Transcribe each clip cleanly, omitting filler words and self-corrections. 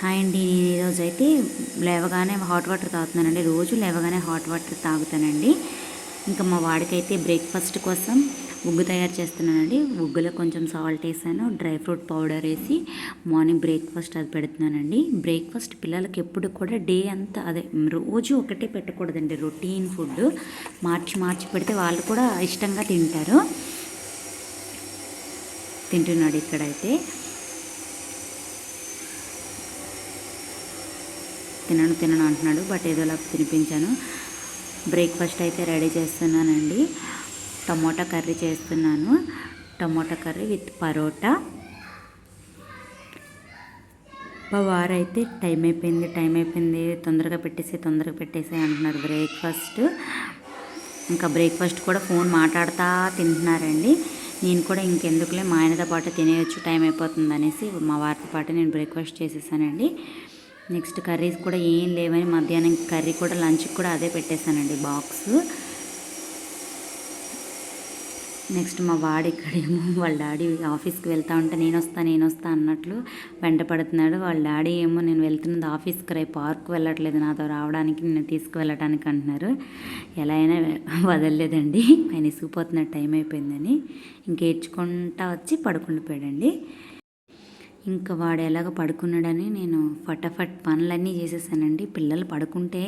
Hi అండి. నేను ఈరోజైతే లేవగానే హాట్ వాటర్ తాగుతున్నానండి. రోజు లేవగానే హాట్ వాటర్ తాగుతానండి. ఇంకా మా వాడికైతే బ్రేక్ఫాస్ట్ కోసం ఉగ్గు తయారు చేస్తున్నానండి. ఉగ్గులో కొంచెం సాల్ట్ వేసాను, డ్రై ఫ్రూట్ పౌడర్ వేసి మార్నింగ్ బ్రేక్ఫాస్ట్ అది పెడుతున్నానండి. బ్రేక్ఫాస్ట్ పిల్లలకి ఎప్పుడు కూడా డే అంతా రోజు ఒకటే పెట్టకూడదండి. రొటీన్ ఫుడ్ మార్చి మార్చి పెడితే వాళ్ళు కూడా ఇష్టంగా తింటున్నాడు ఇక్కడైతే. తినను అంటున్నాడు, బట్ ఏదోలా తినిపించాను. బ్రేక్ఫాస్ట్ అయితే రెడీ చేస్తున్నానండి. టమోటా కర్రీ చేస్తున్నాను. Tomato curry with parotta. మా వారైతే టైం అయిపోయింది తొందరగా పెట్టేసి అంటున్నారు బ్రేక్ఫాస్ట్. ఇంకా బ్రేక్ఫాస్ట్ కూడా ఫోన్ మాట్లాడుతూ తింటున్నారండి. నేను కూడా ఇంకెందుకులే, మా ఆయనతో పాటు తినేయచ్చు, టైం అయిపోతుంది అనేసి మా వారితో పాటు నేను బ్రేక్ఫాస్ట్ చేసేసానండి. నెక్స్ట్ కర్రీస్ కూడా ఏం లేవని మధ్యాహ్నం కర్రీ కూడా లంచ్కి కూడా అదే పెట్టేశానండి బాక్స్. నెక్స్ట్ మా వాడు ఇక్కడేమో వాళ్ళ డాడీ ఆఫీస్కి వెళ్తా ఉంటే నేను వస్తా అన్నట్లు వెంట పడుతున్నాడు. వాళ్ళ డాడీ ఏమో నేను వెళ్తున్నది ఆఫీస్కి, రేపు పార్క్ వెళ్ళట్లేదు నాతో రావడానికి, నేను తీసుకువెళ్ళటానికి అంటున్నారు. ఎలా అయినా వదలలేదండి. ఆయన ఇసుకుపోతున్నట్టు టైం అయిపోయిందని ఇంకేడ్చుకుంటా వచ్చి పడుకుండిపోయాడండి. ఇంకా వాడు ఎలాగ పడుకున్నాడని నేను ఫటాఫట్ పనులన్నీ చేసేసానండి. పిల్లలు పడుకుంటే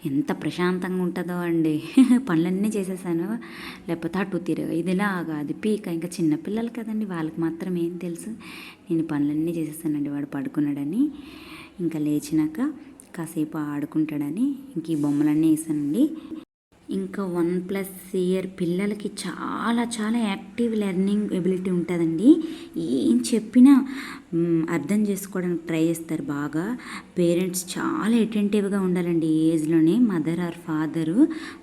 ఎంత ప్రశాంతంగా ఉంటుందో అండి. పనులన్నీ చేసేసాను. లేకపోతే అటు ఇదిలాగా అది పీక. ఇంకా చిన్నపిల్లలు కదండి, వాళ్ళకి మాత్రం ఏం తెలుసు. నేను పనులన్నీ చేసేసానండి వాడు పడుకున్నాడని. ఇంకా లేచినాక కాసేపు ఆడుకుంటాడని ఇంక ఈ బొమ్మలన్నీ వేసానండి. ఇంకా 1+ ఇయర్ పిల్లలకి చాలా యాక్టివ్ లెర్నింగ్ ఎబిలిటీ ఉంటుందండి. ఏం చెప్పినా అర్థం చేసుకోవడానికి ట్రై చేస్తారు బాగా. పేరెంట్స్ చాలా అటెంటివ్గా ఉండాలండి ఈ ఏజ్లోనే. మదర్ ఆర్ ఫాదరు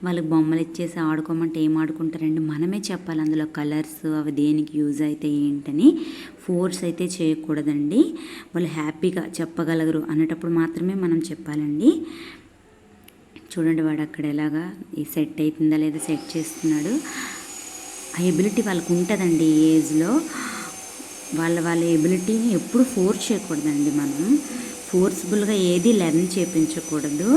వాళ్ళకి బొమ్మలు ఇచ్చేసి ఆడుకోమంటే ఏం ఆడుకుంటారండి. మనమే చెప్పాలి అందులో కలర్స్ అవి దేనికి యూజ్ అయితే ఏంటని. ఫోర్స్ అయితే చేయకూడదండి. వాళ్ళు హ్యాపీగా చెప్పగలగరు అనేటప్పుడు మాత్రమే మనం చెప్పాలండి. చూడండి వాడు అక్కడ ఎలాగా ఈ సెట్ అవుతుందా లేదా సెట్ చేస్తున్నాడు. ఆ ఎబిలిటీ వాళ్ళకు ఉంటుందండి ఈ ఏజ్లో. వాళ్ళ ఎబిలిటీని ఎప్పుడు ఫోర్స్ చేయకూడదండి. మనం ఫోర్స్ఫుల్గా ఏది లెర్న్ చేయించకూడదు.